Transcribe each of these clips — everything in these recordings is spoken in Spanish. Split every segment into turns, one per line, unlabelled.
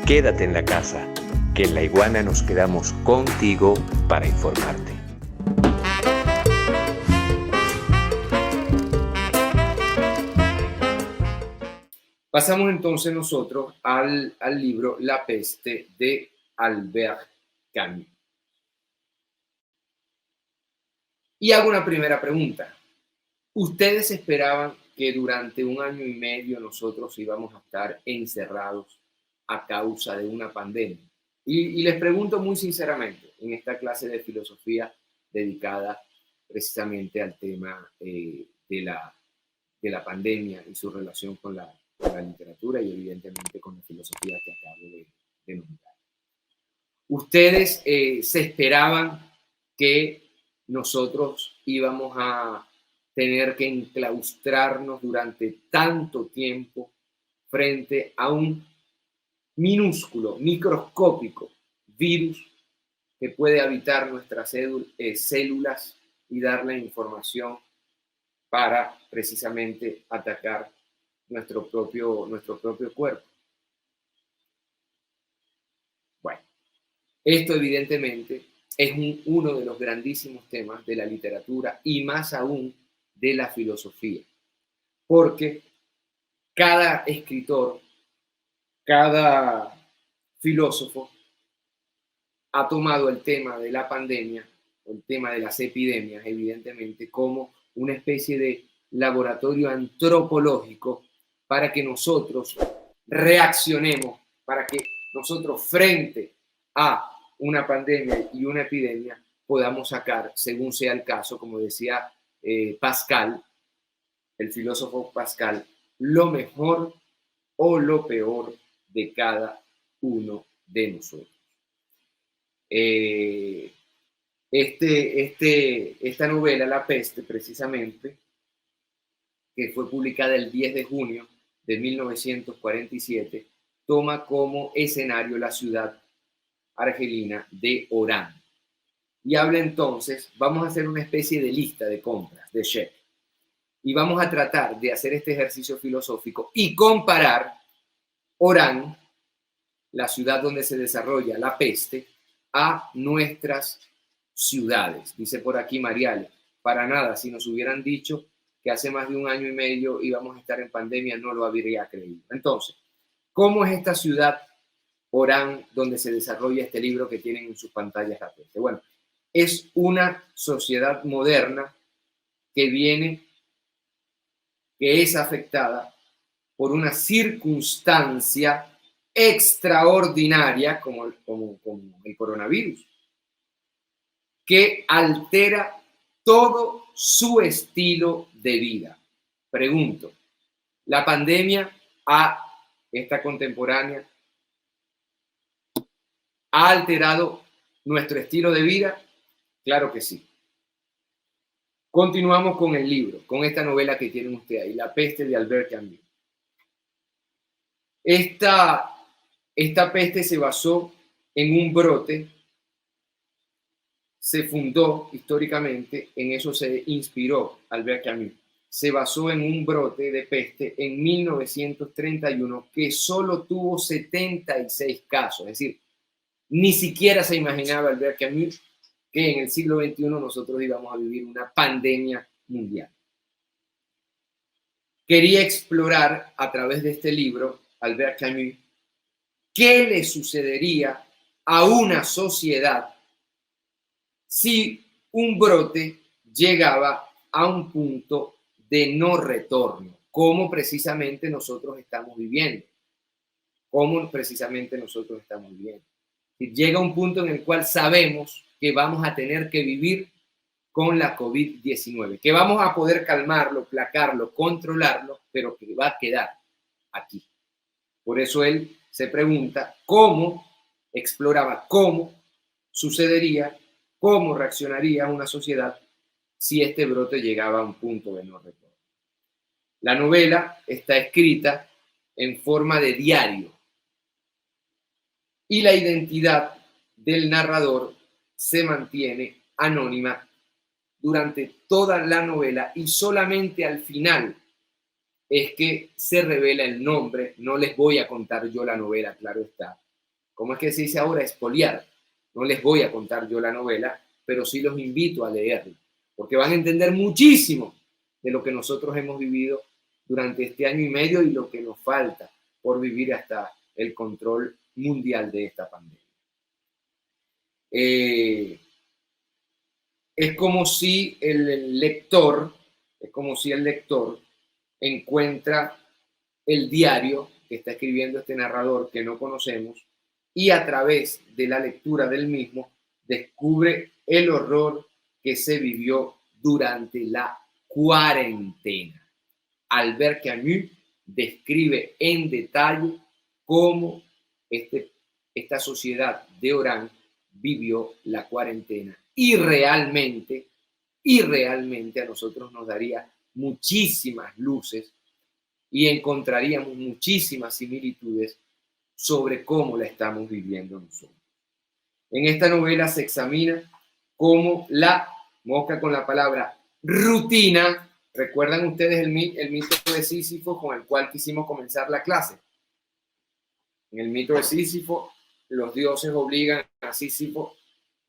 Quédate en la casa, que en La Iguana nos quedamos contigo para informarte.
Pasamos entonces nosotros al libro La peste de Albert Camus. Y hago una primera pregunta. ¿Ustedes esperaban que durante 1 año y medio nosotros íbamos a estar encerrados a causa de una pandemia? Y les pregunto muy sinceramente, en esta clase de filosofía dedicada precisamente al tema de la pandemia y su relación con la literatura y evidentemente con la filosofía que acabo de nombrar. ¿Ustedes se esperaban que nosotros íbamos a tener que enclaustrarnos durante tanto tiempo frente a un minúsculo, microscópico virus que puede habitar nuestras células y darle información para precisamente atacar nuestro propio cuerpo? Bueno, esto evidentemente es uno de los grandísimos temas de la literatura y más aún de la filosofía, porque cada escritor, cada filósofo ha tomado el tema de la pandemia, el tema de las epidemias, evidentemente, como una especie de laboratorio antropológico para que nosotros reaccionemos, para que nosotros frente a una pandemia y una epidemia podamos sacar, según sea el caso, como decía Pascal, el filósofo Pascal, lo mejor o lo peor de cada uno de nosotros. Esta novela, La peste, precisamente, que fue publicada el 10 de junio de 1947, toma como escenario la ciudad argelina de Orán. Y habla entonces, vamos a hacer una especie de lista de compras, de check, y vamos a tratar de hacer este ejercicio filosófico y comparar Orán, la ciudad donde se desarrolla la peste, a nuestras ciudades. Dice por aquí Mariale, para nada, si nos hubieran dicho que hace más de 1 año y medio íbamos a estar en pandemia, no lo habría creído. Entonces, ¿cómo es esta ciudad Orán donde se desarrolla este libro que tienen en sus pantallas la peste? Bueno, es una sociedad moderna que es afectada por una circunstancia extraordinaria como el coronavirus, que altera todo su estilo de vida. Pregunto, ¿la pandemia esta contemporánea ha alterado nuestro estilo de vida? Claro que sí. Continuamos con el libro, con esta novela que tienen ustedes ahí, La peste de Albert Camus. Esta peste se basó en un brote, se fundó históricamente, en eso se inspiró Albert Camus. Se basó en un brote de peste en 1931 que solo tuvo 76 casos, es decir, ni siquiera se imaginaba Albert Camus que en el siglo XXI nosotros íbamos a vivir una pandemia mundial. Quería explorar a través de este libro, Albert Camus, qué le sucedería a una sociedad si un brote llegaba a un punto de no retorno, como precisamente nosotros estamos viviendo. Si llega un punto en el cual sabemos que vamos a tener que vivir con la COVID-19, que vamos a poder calmarlo, placarlo, controlarlo, pero que va a quedar aquí. Por eso él se pregunta exploraba cómo sucedería, cómo reaccionaría una sociedad si este brote llegaba a un punto de no retorno. La novela está escrita en forma de diario y la identidad del narrador se mantiene anónima durante toda la novela y solamente al final es que se revela el nombre. No les voy a contar yo la novela, claro está, ¿cómo es que se dice ahora? Expoliar. No les voy a contar yo la novela, pero sí los invito a leerla, porque van a entender muchísimo de lo que nosotros hemos vivido durante este año y medio y lo que nos falta por vivir hasta el control mundial de esta pandemia. Es como si el lector encuentra el diario que está escribiendo este narrador que no conocemos y a través de la lectura del mismo descubre el horror que se vivió durante la cuarentena. Albert Camus describe en detalle cómo esta sociedad de Orán vivió la cuarentena y realmente a nosotros nos daría muchísimas luces y encontraríamos muchísimas similitudes sobre cómo la estamos viviendo nosotros. En esta novela se examina cómo la mosca con la palabra rutina. ¿Recuerdan ustedes el mito de Sísifo con el cual quisimos comenzar la clase? En el mito de Sísifo, los dioses obligan a Sísifo,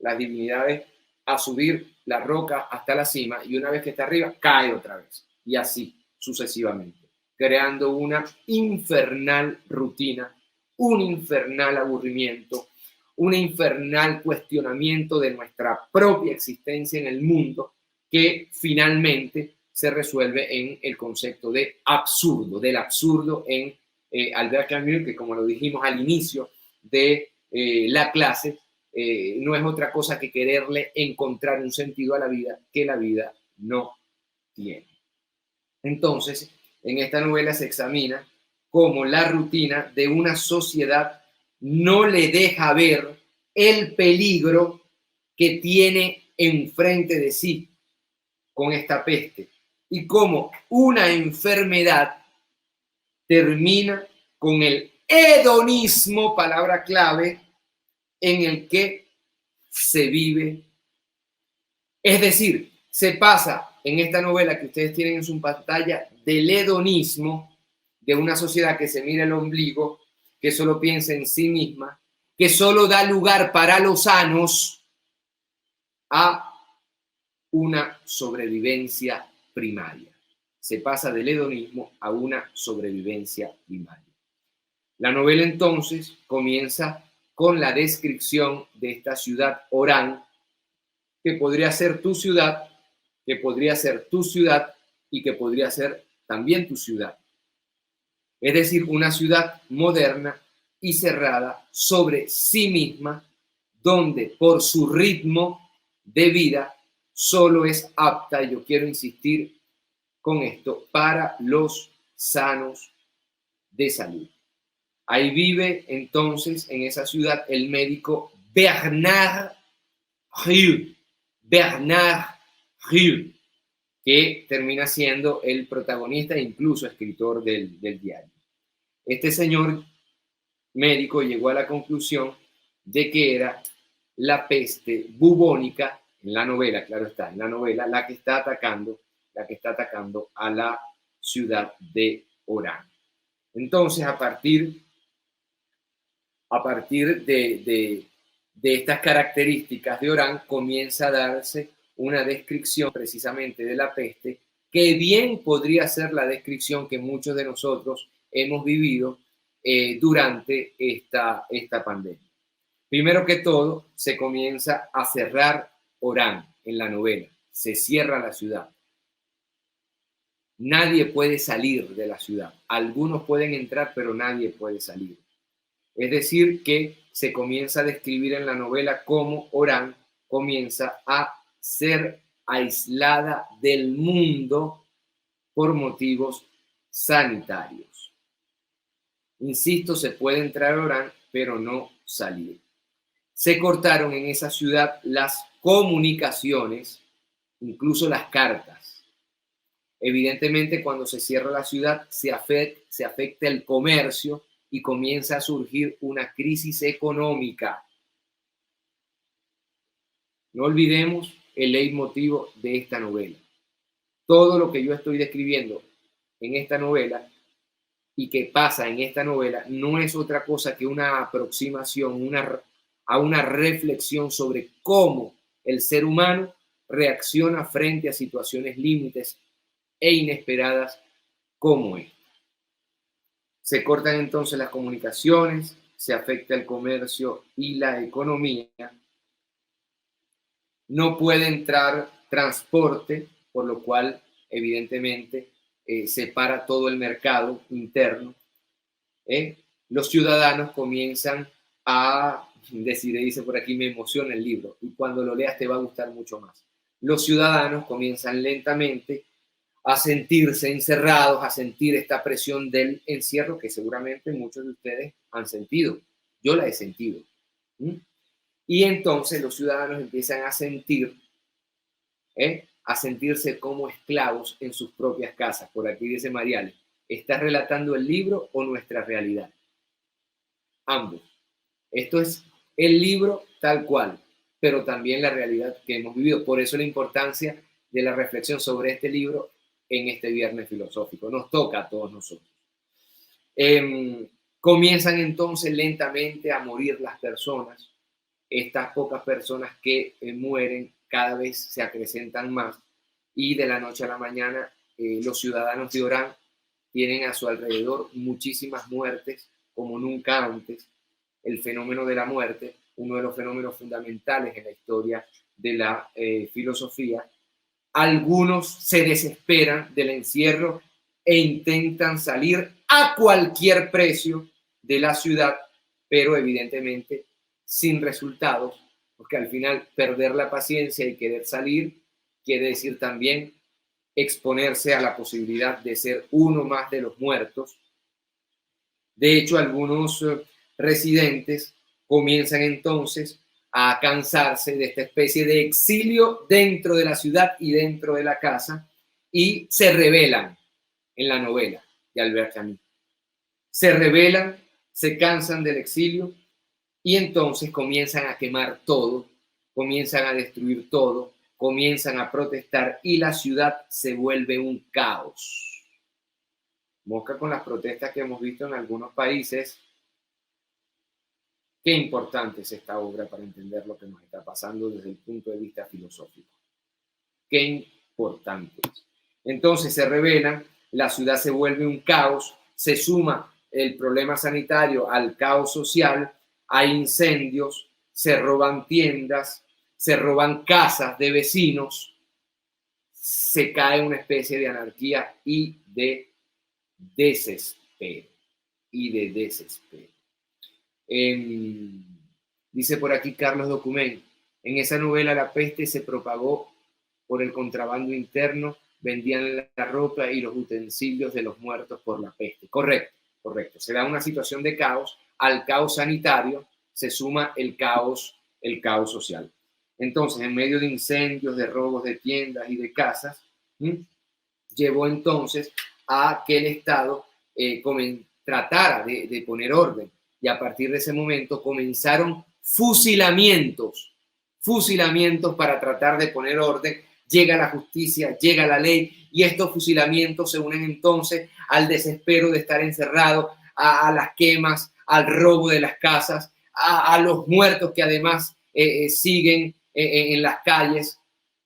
las divinidades, a subir la roca hasta la cima y una vez que está arriba, cae otra vez. Y así sucesivamente, creando una infernal rutina, un infernal aburrimiento, un infernal cuestionamiento de nuestra propia existencia en el mundo que finalmente se resuelve en el concepto de absurdo, del absurdo en Albert Camus, que como lo dijimos al inicio de la clase, no es otra cosa que quererle encontrar un sentido a la vida que la vida no tiene. Entonces, en esta novela se examina cómo la rutina de una sociedad no le deja ver el peligro que tiene enfrente de sí con esta peste y cómo una enfermedad termina con el hedonismo, palabra clave, en el que se vive. Es decir, se pasa en esta novela que ustedes tienen en su pantalla del hedonismo, de una sociedad que se mira el ombligo, que solo piensa en sí misma, que solo da lugar para los sanos, a una sobrevivencia primaria. Se pasa del hedonismo a una sobrevivencia primaria. La novela entonces comienza con la descripción de esta ciudad Orán, que podría ser tu ciudad, que podría ser tu ciudad y que podría ser también tu ciudad. Es decir, una ciudad moderna y cerrada sobre sí misma, donde por su ritmo de vida solo es apta, y yo quiero insistir con esto, para los sanos de salud. Ahí vive entonces en esa ciudad el médico Bernard Rieu, que termina siendo el protagonista e incluso escritor del diario. Este señor médico llegó a la conclusión de que era la peste bubónica, en la novela, claro está, en la novela, la que está atacando a la ciudad de Orán. Entonces, a partir de estas características de Orán, comienza a darse una descripción precisamente de la peste, que bien podría ser la descripción que muchos de nosotros hemos vivido durante esta pandemia. Primero que todo, se comienza a cerrar Orán en la novela. Se cierra la ciudad. Nadie puede salir de la ciudad. Algunos pueden entrar, pero nadie puede salir. Es decir, que se comienza a describir en la novela cómo Orán comienza a ser aislada del mundo por motivos sanitarios. Insisto, se puede entrar a Orán, pero no salir. Se cortaron en esa ciudad las comunicaciones, incluso las cartas. Evidentemente, cuando se cierra la ciudad, se afecta el comercio y comienza a surgir una crisis económica. No olvidemos el leitmotiv de esta novela. Todo lo que yo estoy describiendo en esta novela y que pasa en esta novela no es otra cosa que una aproximación a una reflexión sobre cómo el ser humano reacciona frente a situaciones límites e inesperadas como esta. Se cortan entonces las comunicaciones, se afecta el comercio y la economía, no puede entrar transporte, por lo cual evidentemente se para todo el mercado interno. Los ciudadanos comienzan a decir, dice por aquí, me emociona el libro, y cuando lo leas te va a gustar mucho más. Los ciudadanos comienzan lentamente a sentirse encerrados, a sentir esta presión del encierro que seguramente muchos de ustedes han sentido. Yo la he sentido. Y entonces los ciudadanos empiezan a sentirse como esclavos en sus propias casas. Por aquí dice Mariale, ¿estás relatando el libro o nuestra realidad? Ambos. Esto es el libro tal cual, pero también la realidad que hemos vivido. Por eso la importancia de la reflexión sobre este libro en este viernes filosófico. Nos toca a todos nosotros. Comienzan entonces lentamente a morir las personas. Estas pocas personas que mueren cada vez se acrecentan más y de la noche a la mañana los ciudadanos de Orán tienen a su alrededor muchísimas muertes como nunca antes. El fenómeno de la muerte, uno de los fenómenos fundamentales en la historia de la filosofía. Algunos se desesperan del encierro e intentan salir a cualquier precio de la ciudad, pero evidentemente sin resultados, porque al final perder la paciencia y querer salir quiere decir también exponerse a la posibilidad de ser uno más de los muertos. De hecho, algunos residentes comienzan entonces a cansarse de esta especie de exilio dentro de la ciudad y dentro de la casa y se rebelan en la novela de Albert Camus. Se rebelan, se cansan del exilio y entonces comienzan a quemar todo, comienzan a destruir todo, comienzan a protestar y la ciudad se vuelve un caos. Mosca con las protestas que hemos visto en algunos países. Qué importante es esta obra para entender lo que nos está pasando desde el punto de vista filosófico. Qué importante es. Entonces se rebelan, la ciudad se vuelve un caos, se suma el problema sanitario al caos social, hay incendios, se roban tiendas, se roban casas de vecinos, se cae una especie de anarquía y de desespero. Dice por aquí Carlos Document, en esa novela la peste se propagó por el contrabando interno, vendían la ropa y los utensilios de los muertos por la peste. Correcto, correcto. Se da una situación de caos, al caos sanitario se suma el caos social. Entonces, en medio de incendios, de robos de tiendas y de casas, llevó entonces a que el Estado tratara de poner orden. Y a partir de ese momento comenzaron fusilamientos para tratar de poner orden. Llega la justicia, llega la ley y estos fusilamientos se unen entonces al desespero de estar encerrado, a las quemas, al robo de las casas, a los muertos que además siguen en las calles.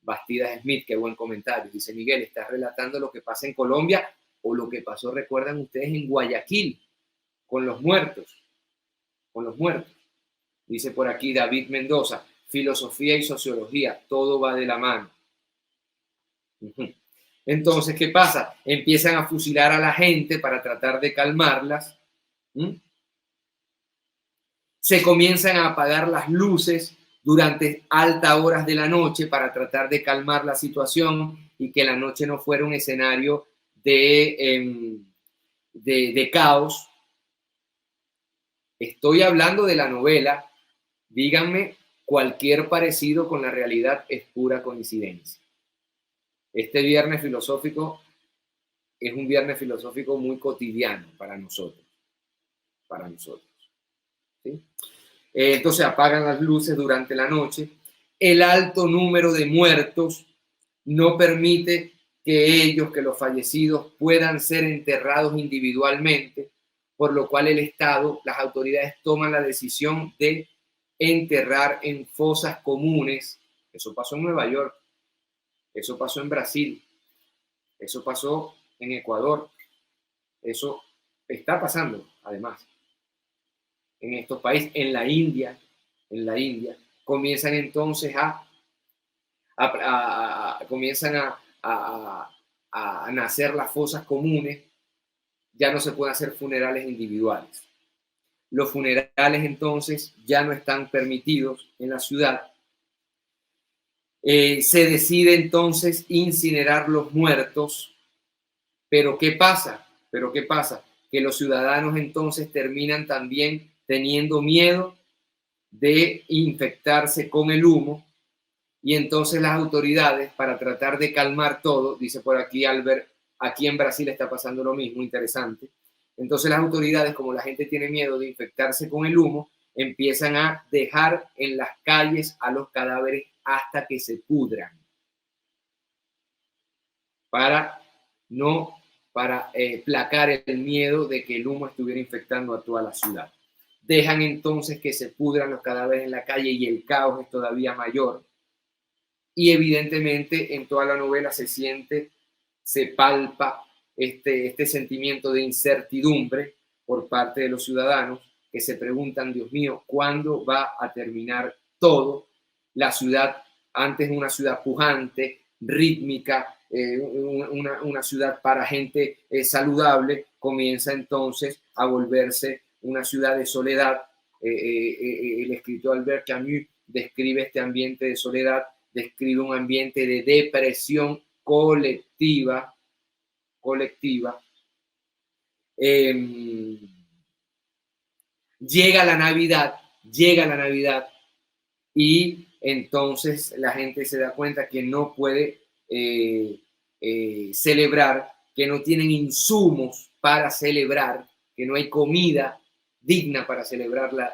Bastidas Smith, qué buen comentario. Dice Miguel, ¿estás relatando lo que pasa en Colombia o lo que pasó, recuerdan ustedes, en Guayaquil con los muertos? Con los muertos. Dice por aquí David Mendoza, filosofía y sociología, todo va de la mano. Entonces, ¿qué pasa? Empiezan a fusilar a la gente para tratar de calmarlas. Se comienzan a apagar las luces durante altas horas de la noche para tratar de calmar la situación y que la noche no fuera un escenario de caos. Estoy hablando de la novela. Díganme, cualquier parecido con la realidad es pura coincidencia. Este viernes filosófico es un viernes filosófico muy cotidiano para nosotros. ¿Sí? Entonces apagan las luces durante la noche. El alto número de muertos no permite que los fallecidos puedan ser enterrados individualmente, por lo cual el Estado, las autoridades toman la decisión de enterrar en fosas comunes. Eso pasó en Nueva York, eso pasó en Brasil, eso pasó en Ecuador, eso está pasando además en estos países, en la India, comienzan entonces comienzan a nacer las fosas comunes, ya no se pueden hacer funerales individuales. Los funerales entonces ya no están permitidos en la ciudad. Se decide entonces incinerar los muertos, pero ¿qué pasa? Que los ciudadanos entonces terminan también teniendo miedo de infectarse con el humo, y entonces las autoridades, para tratar de calmar todo, dice por aquí Albert, aquí en Brasil está pasando lo mismo, interesante. Entonces las autoridades, como la gente tiene miedo de infectarse con el humo, empiezan a dejar en las calles a los cadáveres hasta que se pudran, para placar el miedo de que el humo estuviera infectando a toda la ciudad. Dejan entonces que se pudran los cadáveres en la calle y el caos es todavía mayor. Y evidentemente en toda la novela se palpa este sentimiento de incertidumbre por parte de los ciudadanos que se preguntan, Dios mío, ¿cuándo va a terminar todo? La ciudad, antes una ciudad pujante, rítmica, una ciudad para gente saludable, comienza entonces a volverse una ciudad de soledad. El escritor Albert Camus describe este ambiente de soledad, describe un ambiente de depresión colectiva. Llega la Navidad y entonces la gente se da cuenta que no puede celebrar, que no tienen insumos para celebrar, que no hay comida digna para celebrar la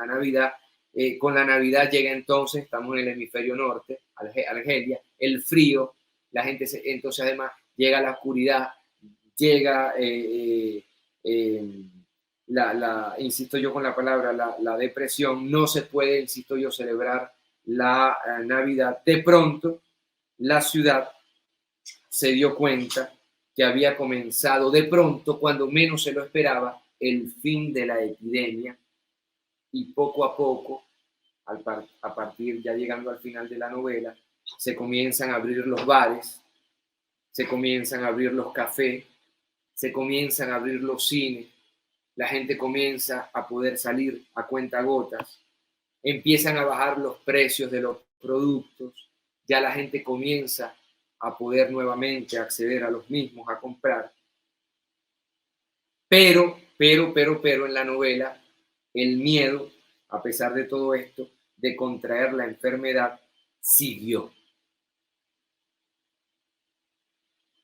Navidad. Con la Navidad llega entonces, estamos en el hemisferio norte, Argelia, el frío, la gente entonces además llega la oscuridad, llega, insisto yo con la palabra, la depresión, no se puede, insisto yo, celebrar la Navidad. De pronto, la ciudad se dio cuenta que había comenzado, de pronto, cuando menos se lo esperaba, el fin de la epidemia, y poco a poco, a partir ya llegando al final de la novela, se comienzan a abrir los bares, se comienzan a abrir los cafés, se comienzan a abrir los cines, la gente comienza a poder salir a cuentagotas, empiezan a bajar los precios de los productos, ya la gente comienza a poder nuevamente acceder a los mismos, a comprar. Pero en la novela, el miedo, a pesar de todo esto, de contraer la enfermedad, siguió.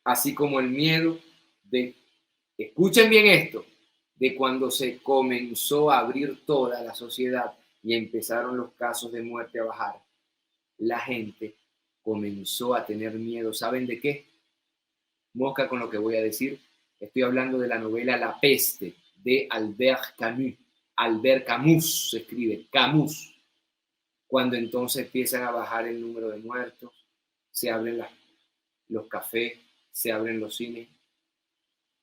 Así como el miedo de, escuchen bien esto, de cuando se comenzó a abrir toda la sociedad y empezaron los casos de muerte a bajar, la gente comenzó a tener miedo. ¿Saben de qué? Mosca con lo que voy a decir. Estoy hablando de la novela La Peste de Albert Camus. Albert Camus se escribe, Camus. Cuando entonces empiezan a bajar el número de muertos, se abren los cafés, se abren los cines,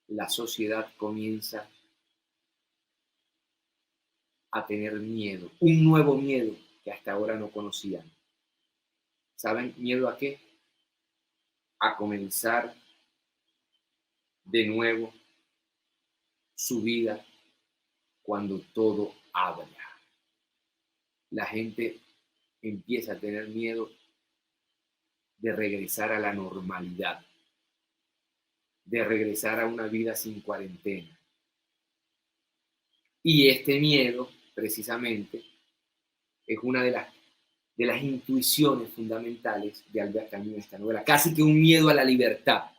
la sociedad comienza a tener miedo, un nuevo miedo que hasta ahora no conocían. ¿Saben miedo a qué? A comenzar de nuevo su vida cuando todo abra. La gente empieza a tener miedo de regresar a la normalidad, de regresar a una vida sin cuarentena. Y este miedo, precisamente, es una de las intuiciones fundamentales de Albert Camus en esta novela. Casi que un miedo a la libertad,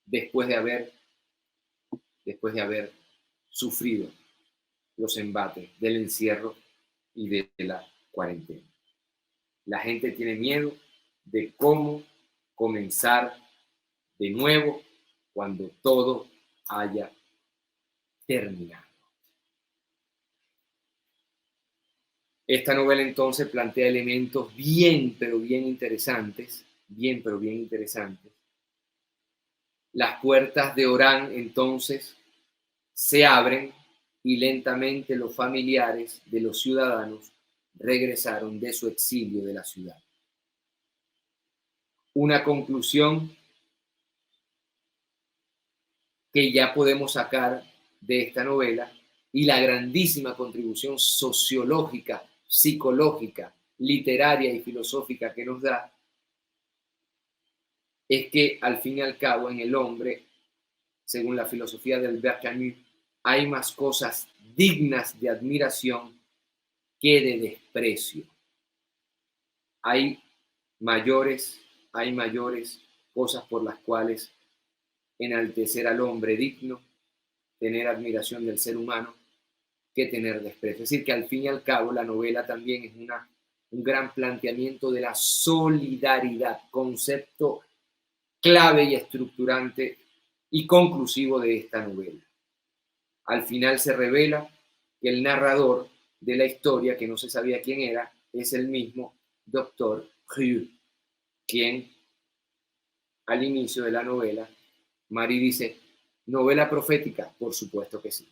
después de haber sufrido los embates del encierro y de la cuarentena. La gente tiene miedo de cómo comenzar de nuevo cuando todo haya terminado. Esta novela entonces plantea elementos bien, pero bien interesantes, Las puertas de Orán entonces se abren y lentamente los familiares de los ciudadanos regresaron de su exilio de la ciudad. Una conclusión que ya podemos sacar de esta novela y la grandísima contribución sociológica, psicológica, literaria y filosófica que nos da, es que al fin y al cabo en el hombre, según la filosofía de Albert Camus, hay más cosas dignas de admiración que de desprecio. Hay mayores cosas por las cuales enaltecer al hombre digno, tener admiración del ser humano, que tener desprecio. Es decir, que al fin y al cabo la novela también es un gran planteamiento de la solidaridad, concepto clave y estructurante y conclusivo de esta novela. Al final se revela que el narrador de la historia, que no se sabía quién era, es el mismo Dr. Rieu, quien al inicio de la novela, Marie dice, ¿novela profética? Por supuesto que sí,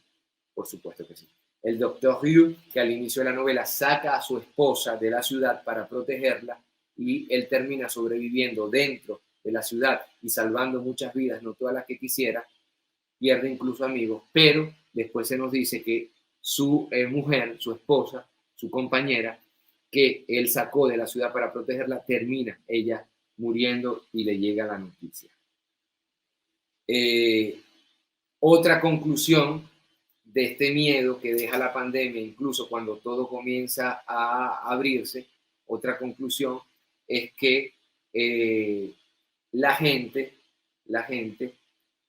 por supuesto que sí. El Dr. Rieu, que al inicio de la novela saca a su esposa de la ciudad para protegerla y él termina sobreviviendo dentro de la ciudad y salvando muchas vidas, no todas las que quisiera, pierde incluso amigos, pero después se nos dice que su mujer, su esposa, su compañera, que él sacó de la ciudad para protegerla, termina ella muriendo y le llega la noticia. Otra conclusión de este miedo que deja la pandemia, incluso cuando todo comienza a abrirse, otra conclusión es que la gente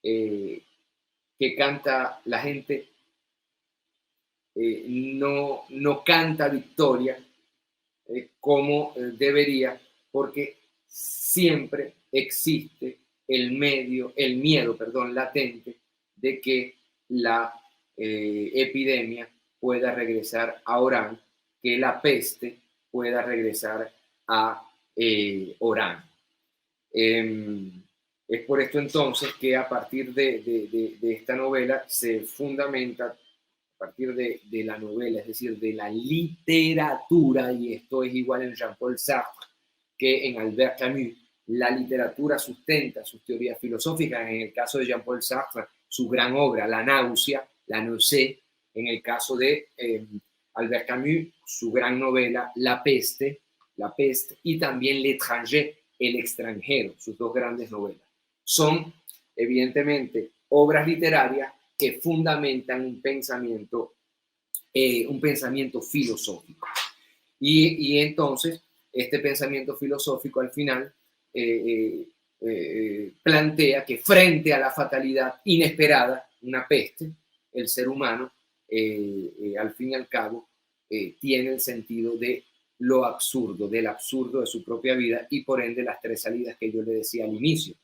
que canta, la gente no canta victoria como debería, porque siempre existe el miedo latente de que la epidemia pueda regresar a Orán, que la peste pueda regresar a Orán. Es por esto entonces que a partir de esta novela se fundamenta, a partir de la novela, es decir, de la literatura, y esto es igual en Jean-Paul Sartre que en Albert Camus, la literatura sustenta sus teorías filosóficas. En el caso de Jean-Paul Sartre, su gran obra, La náusea, La nausée. En el caso de Albert Camus, su gran novela, La peste, y también L'Étranger, El extranjero, sus dos grandes novelas. Son, evidentemente, obras literarias que fundamentan un pensamiento filosófico. Y entonces, este pensamiento filosófico al final plantea que frente a la fatalidad inesperada, una peste, el ser humano, al fin y al cabo, tiene el sentido de lo absurdo, del absurdo de su propia vida y por ende las tres salidas que yo le decía al inicio.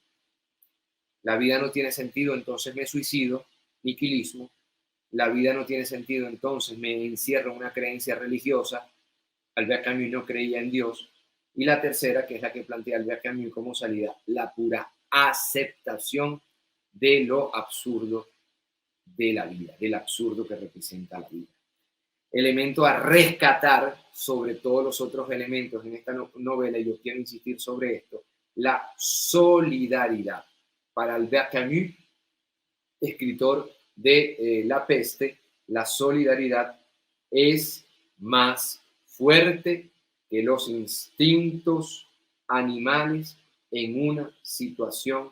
La vida no tiene sentido, entonces me suicido, niquilismo. La vida no tiene sentido, entonces me encierro en una creencia religiosa. Albert Camus no creía en Dios. Y la tercera, que es la que plantea Albert Camus como salida, la pura aceptación de lo absurdo de la vida, del absurdo que representa la vida. Elemento a rescatar sobre todos los otros elementos en esta novela, y yo quiero insistir sobre esto, la solidaridad. Para Albert Camus, escritor de La peste, la solidaridad es más fuerte que los instintos animales en una situación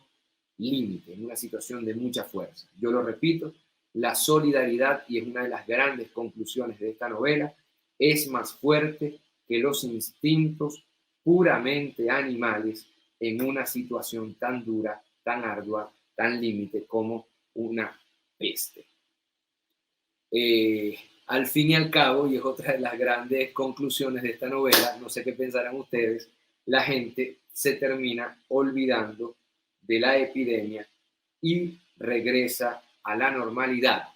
límite, en una situación de mucha fuerza. Yo lo repito, la solidaridad, y es una de las grandes conclusiones de esta novela, es más fuerte que los instintos puramente animales en una situación tan dura, tan ardua, tan límite como una peste. Al fin y al cabo, y es otra de las grandes conclusiones de esta novela, no sé qué pensarán ustedes, la gente se termina olvidando de la epidemia y regresa a la normalidad.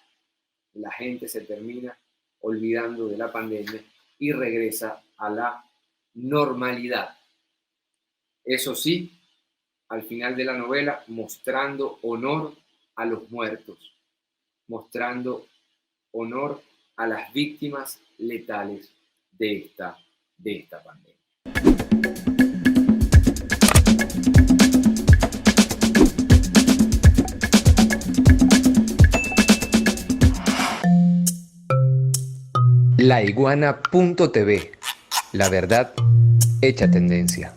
La gente se termina olvidando de la pandemia y regresa a la normalidad. Eso sí, al final de la novela, mostrando honor a los muertos, mostrando honor a las víctimas letales de esta pandemia.
Laiguana.tv. La verdad hecha tendencia.